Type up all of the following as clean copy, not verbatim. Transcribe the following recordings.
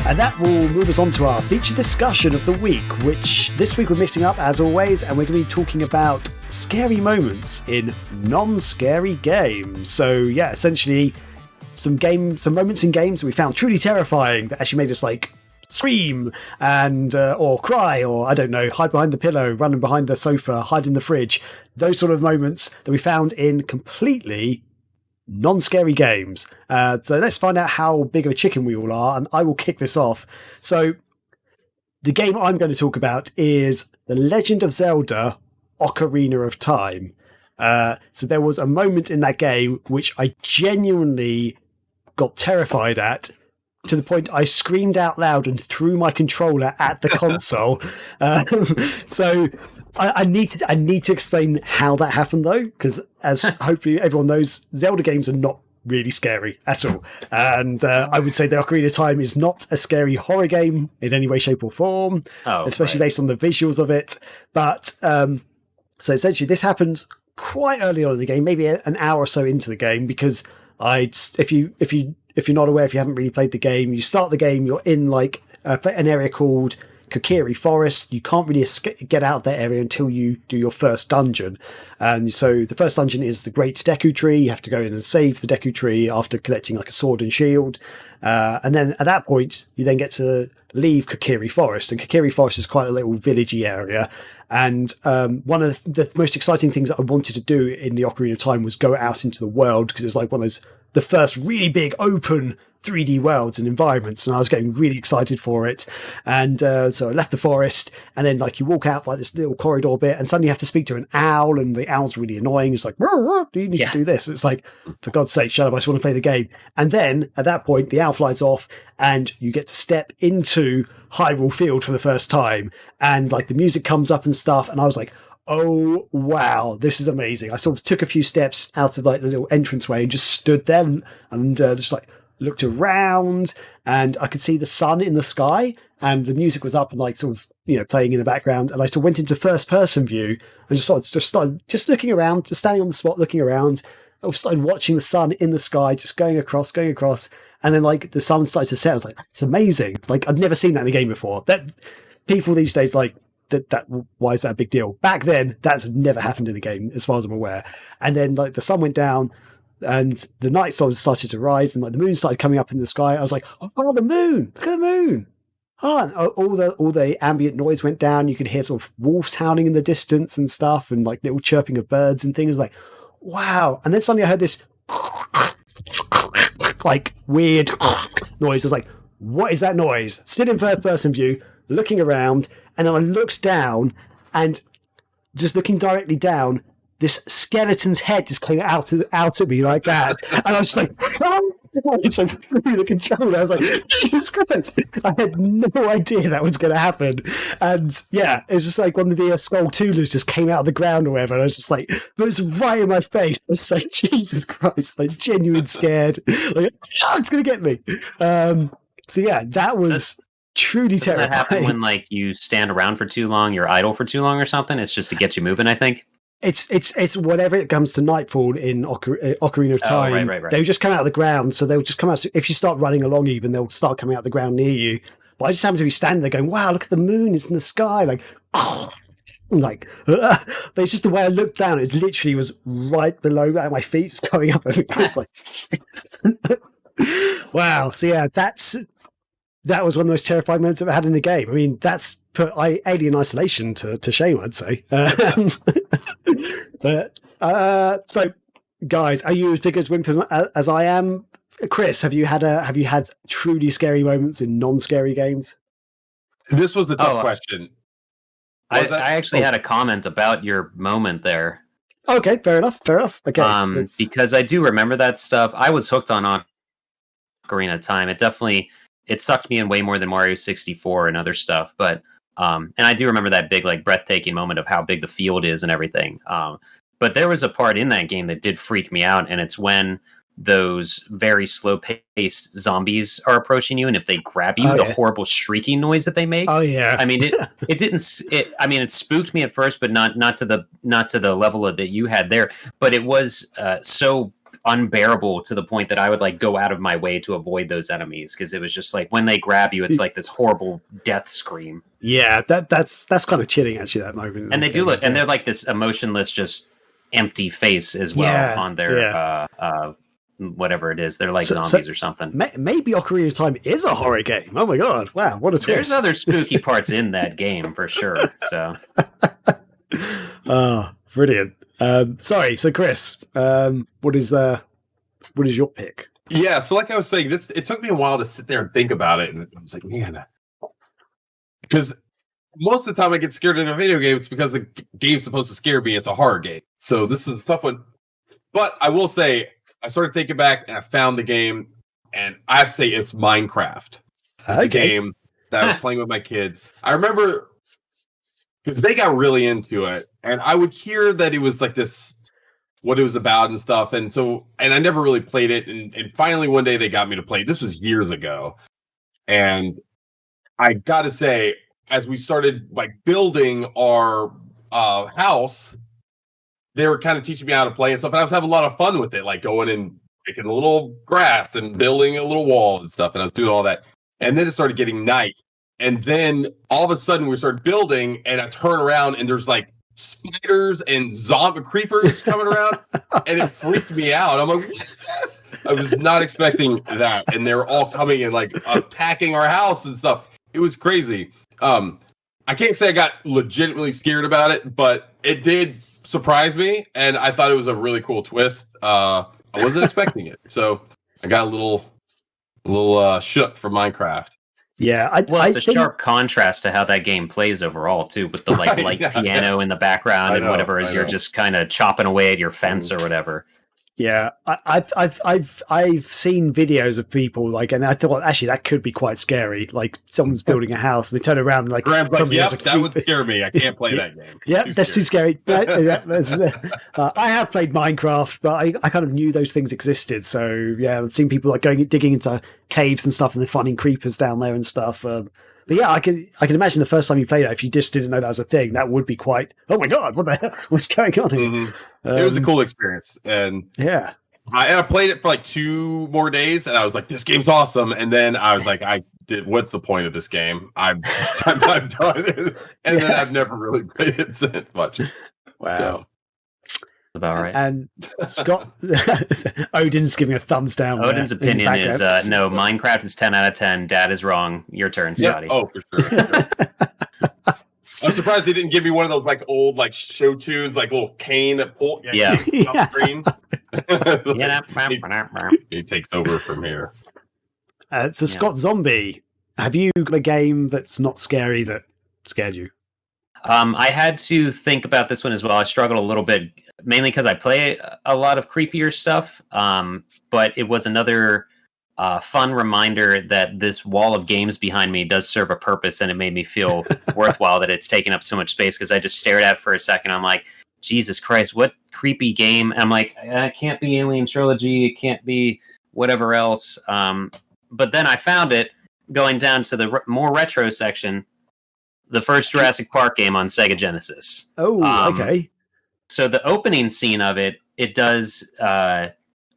And that will move us on to our feature discussion of the week, which this week we're mixing up as always, and we're going to be talking about scary moments in non-scary games. So yeah, essentially some moments in games that we found truly terrifying that actually made us like scream and or cry, or I don't know, hide behind the pillow, running behind the sofa, hide in the fridge. Those sort of moments that we found in completely non-scary games. So let's find out how big of a chicken we all are, and I will kick this off. So the game I'm going to talk about is The Legend of Zelda Ocarina of Time. So there was a moment in that game which I genuinely got terrified at, to the point I screamed out loud and threw my controller at the console. So I need to explain how that happened, though, because as hopefully everyone knows, Zelda games are not really scary at all. And I would say the Ocarina of Time is not a scary horror game in any way, shape or form, especially based on the visuals of it. But so essentially this happened quite early on in the game, maybe an hour or so into the game, because if you're not aware, if you haven't really played the game, you start the game, you're in like an area called Kokiri Forest. You can't really get out of that area until you do your first dungeon. And so the first dungeon is the Great Deku Tree. You have to go in and save the Deku Tree after collecting like a sword and shield. And then at that point, you then get to leave Kokiri Forest. And Kokiri Forest is quite a little villagey area. And one of the most exciting things that I wanted to do in the Ocarina of Time was go out into the world, because it's like one of those, the first really big open 3D worlds and environments, and I was getting really excited for it. And so I left the forest, and then like you walk out like this little corridor bit, and suddenly you have to speak to an owl, and the owl's really annoying. It's like, do you need to do this? It's like, for God's sake, shut up, I just want to play the game. And then at that point the owl flies off, and you get to step into Hyrule Field for the first time, and like the music comes up and stuff, and I was like, oh wow, this is amazing. I sort of took a few steps out of like the little entranceway and just stood there and just like looked around, and I could see the sun in the sky, and the music was up and like sort of, you know, playing in the background, and I sort of went into first person view and just started looking around, just standing on the spot looking around. I started watching the sun in the sky, just going across, and then like the sun started to set. I was like, that's amazing. Like I've never seen that in a game before. That people these days like that why is that a big deal? Back then that had never happened in a game as far as I'm aware. And then like the sun went down, and the night started to rise, and like the moon started coming up in the sky. I was like, oh, the moon! Look at the moon! Oh, and all the ambient noise went down. You could hear sort of wolves howling in the distance and stuff, and like little chirping of birds and things. Like, wow! And then suddenly I heard this like weird noise. I was like, what is that noise? Still in third person view, looking around, and then I looked down, and just looking directly down, this skeleton's head just came out at me like that. And I was just like, so through the controller. I was like, Jesus Christ. I had no idea that was going to happen. And yeah, it's just like one of the Skulltulas just came out of the ground or whatever. And I was just like, but it was right in my face. I was like, Jesus Christ, like genuine scared. Like, it's going to get me. So yeah, that was truly terrifying. Doesn't that happen when like you stand around for too long, you're idle for too long or something? It's just to get you moving, I think. It's whenever it comes to nightfall in Ocarina of Time, right. they'll just come out of the ground. So they'll just come out. If you start running along, even they'll start coming out of the ground near you. But I just happen to be standing there going, "Wow, look at the moon! It's in the sky!" Like, but it's just the way I looked down. It literally was right below my feet, just going up. And it's like, wow. So yeah, that was one of the most terrifying moments I've ever had in the game. I mean, that's put Alien Isolation to shame, I'd say. But so, guys, are you as big as Wimpy as I am? Chris, have you had truly scary moments in non-scary games? This was the tough question. I actually had a comment about your moment there. Okay, fair enough. Okay, because I do remember that stuff. I was hooked on Ocarina of Time. It sucked me in way more than Mario 64 and other stuff. But and I do remember that big, like, breathtaking moment of how big the field is and everything. But there was a part in that game that did freak me out, and it's when those very slow-paced zombies are approaching you, and if they grab you, the horrible shrieking noise that they make. Oh yeah. I mean, it spooked me at first, but not to the level of that you had there. But it was so unbearable to the point that I would like go out of my way to avoid those enemies, because it was just like when they grab you, it's like this horrible death scream. Yeah, that's kind of chilling actually, that moment. And they do look, and they're like this emotionless, just empty face as well on their whatever it is. They're like zombies or something. Maybe Ocarina of Time is a horror game. Oh my god! Wow, what a twist! There's other spooky parts in that game for sure. So, brilliant. Sorry, so Chris, what is your pick? Yeah, so like I was saying, it took me a while to sit there and think about it, and I was like, man, because most of the time I get scared in a video game, it's because the game's supposed to scare me. It's a horror game, so this is a tough one. But I will say, I started thinking back, and I found the game, and I have to say it's Minecraft. It's the game that I was playing with my kids. I remember because they got really into it, and I would hear that it was like this, what it was about and stuff, and I never really played it, and finally one day they got me to play it. This was years ago, and I gotta say, as we started like building our house, they were kind of teaching me how to play and stuff, and I was having a lot of fun with it, like going and making a little grass and building a little wall and stuff, and I was doing all that. And then it started getting night, and then all of a sudden we started building, and I turn around and there's like spiders and zombie creepers coming around, and it freaked me out. I'm like, what is this? I was not expecting that, and they were all coming and like attacking our house and stuff. It was crazy. I can't say I got legitimately scared about it, but it did surprise me, and I thought it was a really cool twist. I wasn't expecting it, so I got a little shook from Minecraft. Yeah, it's a sharp contrast to how that game plays overall too, with the like light piano in the background and whatever, as you're just kind of chopping away at your fence or whatever. Yeah, I've seen videos of people like, and I thought actually that could be quite scary. Like someone's building a house and they turn around and like, that would scare me. I can't play that game. Yeah, that's too scary. I have played Minecraft, but I kind of knew those things existed. So yeah, I've seen people like digging into caves and stuff, and they're finding creepers down there and stuff. But yeah, I can imagine the first time you play that, if you just didn't know that was a thing, that would be quite, oh my god, what the hell? What's going on here? Mm-hmm. It was a cool experience, and yeah, I played it for like 2 more days, and I was like, this game's awesome. And then I was like, what's the point of this game? I'm done. And then I've never really played it since much. Wow. So. About right. And Scott, Odin's giving a thumbs down. Odin's opinion is no, Minecraft is 10 out of 10. Dad is wrong. Your turn, Scotty. Yep. Oh, for sure. I'm surprised he didn't give me one of those like old like show tunes, like little cane that pull. Yeah. Off screen. He takes over from here. So Scott Zombie, have you got a game that's not scary that scared you? I had to think about this one as well. I struggled a little bit, mainly because I play a lot of creepier stuff. But it was another fun reminder that this wall of games behind me does serve a purpose, and it made me feel worthwhile that it's taking up so much space, because I just stared at it for a second. I'm like, Jesus Christ, what creepy game? And I'm like, it can't be Alien Trilogy. It can't be whatever else. But then I found it going down to the more retro section. The first Jurassic Park game on SEGA Genesis. Oh, okay. So the opening scene of it does...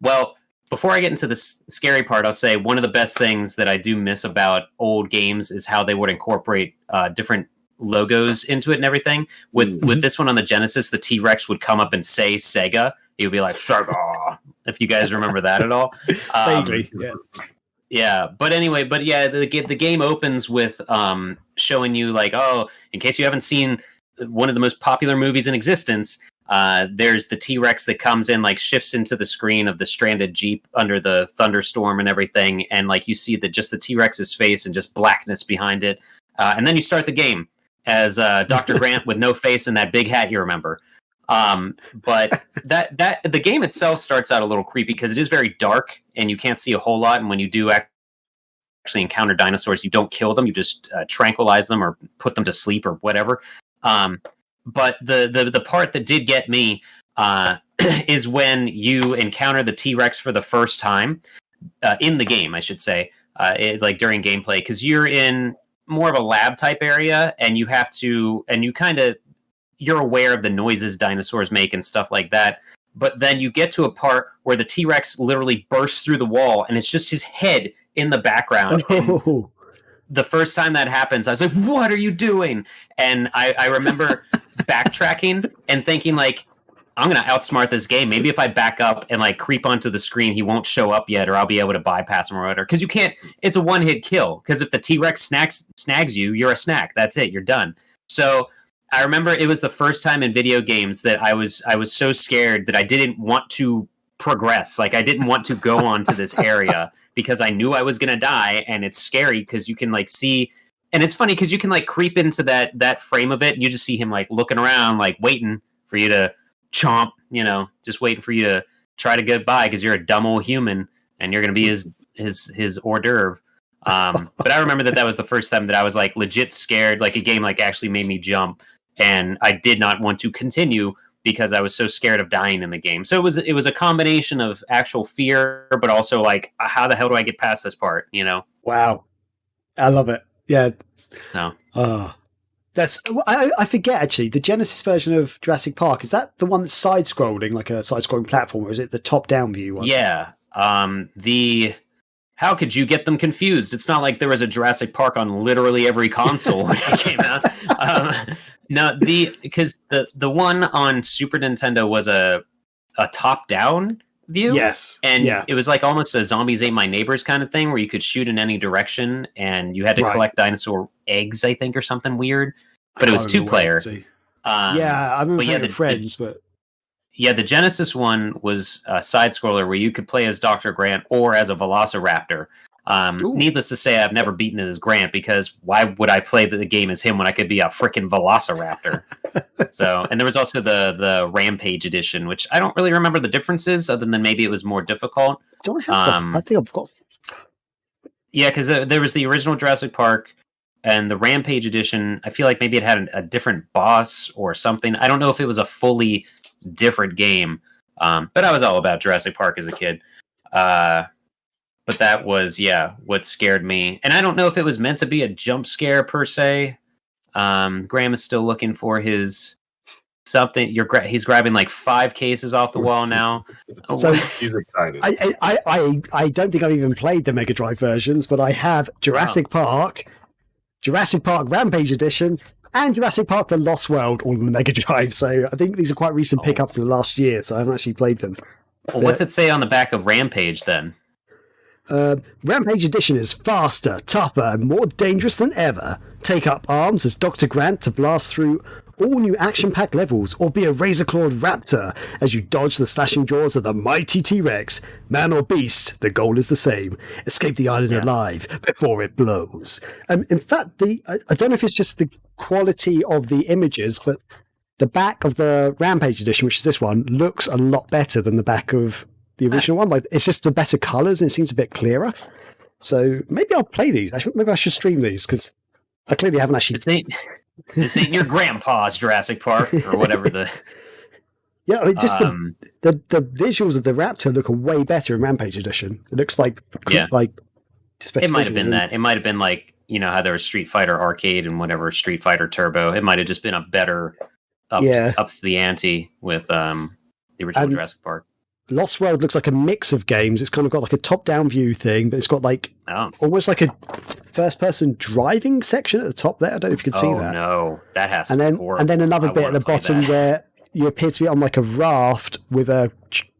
well, before I get into the scary part, I'll say one of the best things that I do miss about old games is how they would incorporate different logos into it and everything. With this one on the Genesis, the T-Rex would come up and say Sega. He would be like, Sega, if you guys remember that at all. Vaguely, yeah. Yeah, but anyway, the game opens with showing you like, oh, in case you haven't seen one of the most popular movies in existence, there's the T-Rex that comes in, like shifts into the screen of the stranded Jeep under the thunderstorm and everything, and like you see just the T-Rex's face and just blackness behind it, and then you start the game as Dr. Grant with no face and that big hat you remember. But that the game itself starts out a little creepy because it is very dark and you can't see a whole lot. And when you do actually encounter dinosaurs, you don't kill them. You just tranquilize them or put them to sleep or whatever. But the part that did get me is when you encounter the T-Rex for the first time in the game, I should say, like during gameplay, because you're in more of a lab type area and you're aware of the noises dinosaurs make and stuff like that. but then you get to a part where the T-Rex literally bursts through the wall, and it's just his head in the background. Oh. The first time that happens, I was like, what are you doing? And I remember backtracking and thinking, like, I'm going to outsmart this game. Maybe if I back up and like creep onto the screen, he won't show up yet, or I'll be able to bypass him or whatever. Because you can't, it's a one-hit kill. Because if the T-Rex snags you, you're a snack. That's it. You're done. So I remember it was the first time in video games that I was so scared that I didn't want to progress. Like, I didn't want to go onto this area because I knew I was going to die. And it's scary because you can like see, and it's funny because you can like creep into that frame of it, and you just see him like looking around, like waiting for you to chomp, just waiting for you to try to get by because you're a dumb old human and you're going to be his hors d'oeuvre. But I remember that was the first time that I was like legit scared, like a game like actually made me jump, and I did not want to continue because I was so scared of dying in the game. So it was a combination of actual fear, but also like, how the hell do I get past this part? Wow. I love it. Yeah. So. I forget actually, the Genesis version of Jurassic Park, is that the one that's side-scrolling, like a side-scrolling platform, or is it the top-down view one? Yeah. How could you get them confused? It's not like there was a Jurassic Park on literally every console when it came out. No, because the one on Super Nintendo was a top-down view. Yes. And it was like almost a Zombies Ate My Neighbors kind of thing where you could shoot in any direction and you had to collect dinosaur eggs, I think, or something weird. But it was 2-player. I remember playing with friends, but... Yeah, the Genesis one was a side-scroller where you could play as Dr. Grant or as a Velociraptor. Needless to say, I've never beaten it as Grant because why would I play the game as him when I could be a freaking Velociraptor? So, and there was also the Rampage edition, which I don't really remember the differences other than maybe it was more difficult. I think I've got... Yeah, because there was the original Jurassic Park and the Rampage edition. I feel like maybe it had a different boss or something. I don't know if it was a fully different game, but I was all about Jurassic Park as a kid. But that was, what scared me. And I don't know if it was meant to be a jump scare per se. Graham is still looking for his something. He's grabbing like 5 cases off the wall now. So he's excited. I don't think I've even played the Mega Drive versions, but I have Jurassic Park Rampage Edition, and Jurassic Park The Lost World all on the Mega Drive. So I think these are quite recent pickups in the last year, so I haven't actually played them. Well, what's it say on the back of Rampage then? Rampage Edition is faster, tougher, and more dangerous than ever. Take up arms as Dr. Grant to blast through all new action-packed levels, or be a razor-clawed raptor as you dodge the slashing jaws of the mighty T-Rex. Man or beast, the goal is the same. Escape the island alive before it blows. In fact, I don't know if it's just the quality of the images, but the back of the Rampage Edition, which is this one, looks a lot better than the back of the original one. Like, it's just the better colours and it seems a bit clearer. So maybe I'll play these. Maybe I should stream these because I clearly haven't actually... This ain't your grandpa's Jurassic Park or whatever the... Yeah, I mean, just the visuals of the raptor look way better in Rampage Edition. It looks like it might have been that. It might have been like, how there was Street Fighter Arcade and whatever Street Fighter Turbo. It might have just been a better ups to the ante with the original Jurassic Park. Lost World looks like a mix of games. It's kind of got like a top-down view thing, but it's got like almost like a first-person driving section at the top there. I don't know if you can see that. Oh no, that has to be horrible. And then another bit at the bottom where you appear to be on like a raft with a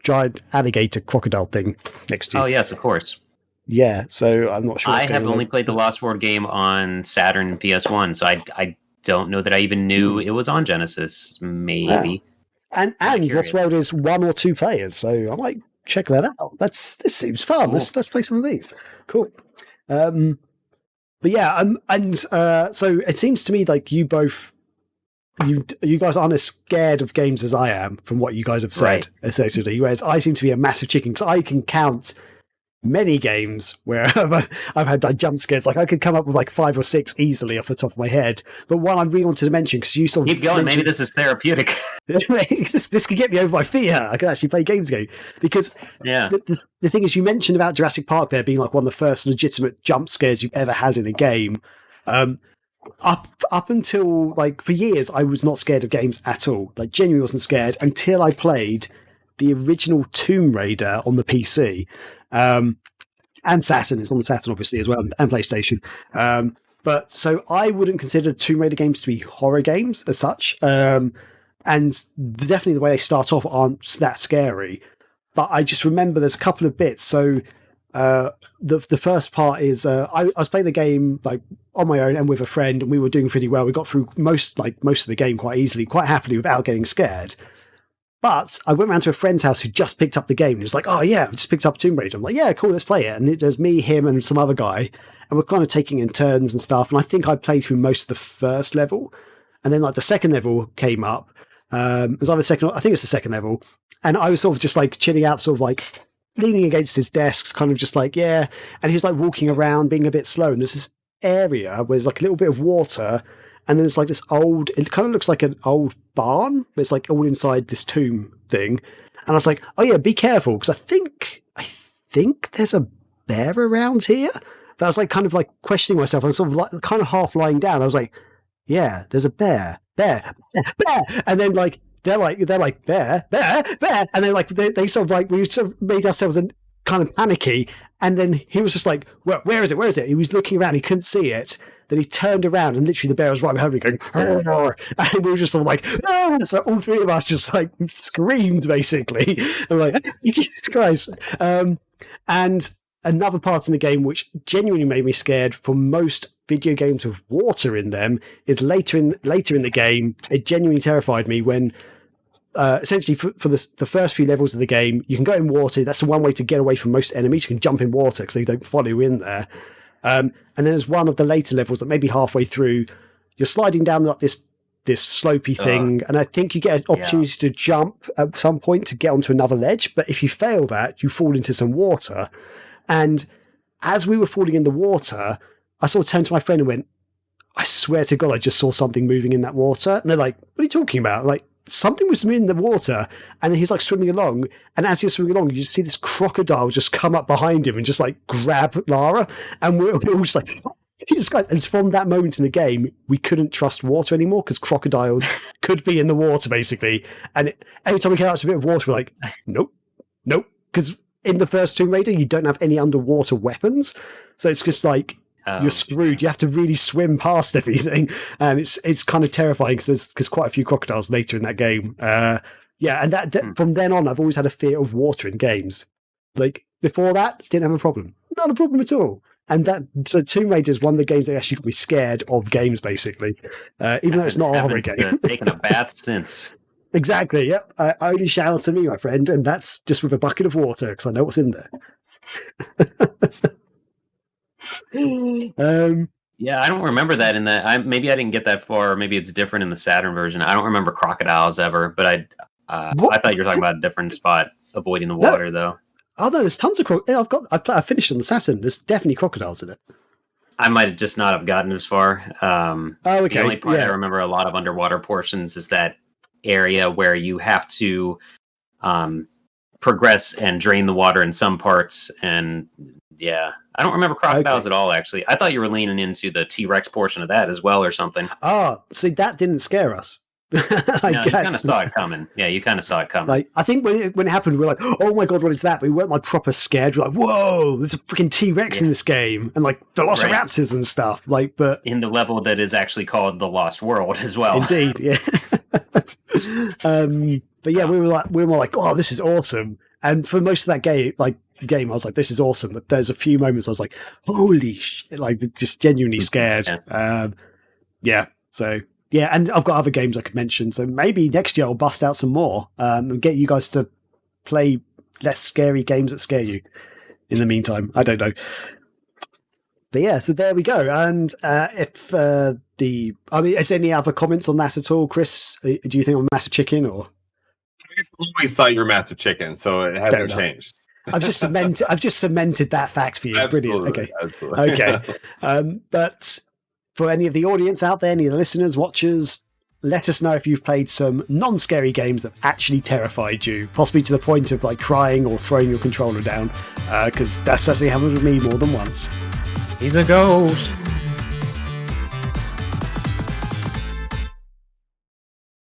giant alligator crocodile thing next to you. Oh yes, of course. Yeah, so I'm not sure. I have only played the Lost World game on Saturn and PS1, so I don't know that I even knew it was on Genesis. Maybe. Yeah. And Lost World is 1 or 2 players, so I might check that out. This seems fun. Cool. Let's play some of these. Cool. But yeah, so it seems to me like you both, you guys aren't as scared of games as I am, from what you guys have said, essentially. Whereas I seem to be a massive chicken because I can count many games where I've had like jump scares. Like I could come up with like 5 or 6 easily off the top of my head. But one I really wanted to mention because you sort of keep going. Maybe this is therapeutic. this could get me over my fear. I can actually play games again because the thing is, you mentioned about Jurassic Park there being like one of the first legitimate jump scares you've ever had in a game. Up until like for years, I was not scared of games at all. Like genuinely wasn't scared until I played the original Tomb Raider on the PC. And Saturn. It's on the Saturn, obviously, as well, and PlayStation. But so I wouldn't consider Tomb Raider games to be horror games as such. And definitely the way they start off aren't that scary. But I just remember there's a couple of bits. So the first part is I was playing the game like on my own and with a friend, and we were doing pretty well. We got through most of the game quite easily, quite happily without getting scared. But I went round to a friend's house who just picked up the game. And he was like, oh, yeah, I just picked up Tomb Raider. I'm like, yeah, cool, let's play it. And there's me, him, and some other guy. And we're kind of taking in turns and stuff. And I think I played through most of the first level. And then, like, the second level came up. It was either I think it's the second level. And I was sort of just, like, chilling out, sort of, like, leaning against his desk, kind of just like, yeah. And he was, like, walking around, being a bit slow. And there's this area where there's, like, a little bit of water. And then it's like this it kind of looks like an old barn, but it's like all inside this tomb thing. And I was like, oh yeah, be careful, because I think there's a bear around here. But I was like kind of like questioning myself. I was sort of like kind of half lying down. I was like, yeah, there's a bear. And then like they're like bear. And then like they sort of like we sort of made ourselves kind of panicky. And then he was just like, where is it? He was looking around, he couldn't see it. Then he turned around and literally the bear was right behind me going, "Arr!" And we were just sort of like, oh! So all three of us just like screamed basically. I'm like, Jesus Christ. And another part in the game which genuinely made me scared for most video games with water in them is later in the game, it genuinely terrified me when essentially for the first few levels of the game, you can go in water. That's the one way to get away from most enemies. You can jump in water because they don't follow you in there. And then there's one of the later levels that maybe halfway through, you're sliding down like this slopey thing, and I think you get an opportunity to jump at some point to get onto another ledge. But if you fail that, you fall into some water. And as we were falling in the water, I sort of turned to my friend and went, I swear to God, I just saw something moving in that water. And they're like, what are you talking about? I'm like, something was in the water, and then he's like swimming along, and as he was swimming along, you just see this crocodile just come up behind him and just like grab Lara, and we're all just like, Jesus Christ. And from that moment in the game, we couldn't trust water anymore because crocodiles could be in the water basically, and every time we came out to a bit of water, we're like, nope, because in the first Tomb Raider, you don't have any underwater weapons, so it's just like, you're screwed. You have to really swim past everything, and it's kind of terrifying because there's quite a few crocodiles later in that game. And that from then on, I've always had a fear of water in games. Like before that, didn't have a problem, not a problem at all. And so Tomb Raider is one of the games that actually got me scared of games, basically, even though it's not a horror game. Taken a bath since. Exactly. Yep. I only shower to me, my friend, and that's just with a bucket of water because I know what's in there. Yeah, I don't remember that in that. Maybe I didn't get that far. Or maybe it's different in the Saturn version. I don't remember crocodiles ever, but I thought you were talking about a different spot, avoiding the water though. Oh no, there's tons of crocodiles. I finished on the Saturn. There's definitely crocodiles in it. I might just not have gotten as far. Okay. The only part I remember a lot of underwater portions is that area where you have to progress and drain the water in some parts, and I don't remember crocodiles at all, actually. I thought you were leaning into the T-Rex portion of that as well or something. Oh, see, that didn't scare us. No, you kind of saw it coming. Yeah, you kind of saw it coming. Like, I think when it happened, we were like, oh my God, what is that? But we weren't like proper scared. We were like, whoa, there's a freaking T-Rex in this game. And like velociraptors and stuff. Like, but in the level that is actually called The Lost World as well. Indeed, yeah. But yeah, we were more like, oh, this is awesome. And for most of that game, I was like, this is awesome. But there's a few moments I was like, holy shit, like just genuinely scared. So yeah, and I've got other games I could mention. So maybe next year I'll bust out some more and get you guys to play less scary games that scare you. In the meantime, I don't know. But yeah, so there we go. And is there any other comments on that at all, Chris? Do you think I'm a massive chicken or? I always thought you were massive chicken, so it hasn't changed. I've just cemented that fact for you. Absolutely, brilliant. Okay. Absolutely. Okay. But for any of the audience out there, any of the listeners, watchers, let us know if you've played some non-scary games that actually terrified you, possibly to the point of like crying or throwing your controller down, because that's certainly happened with me more than once. He's a ghost.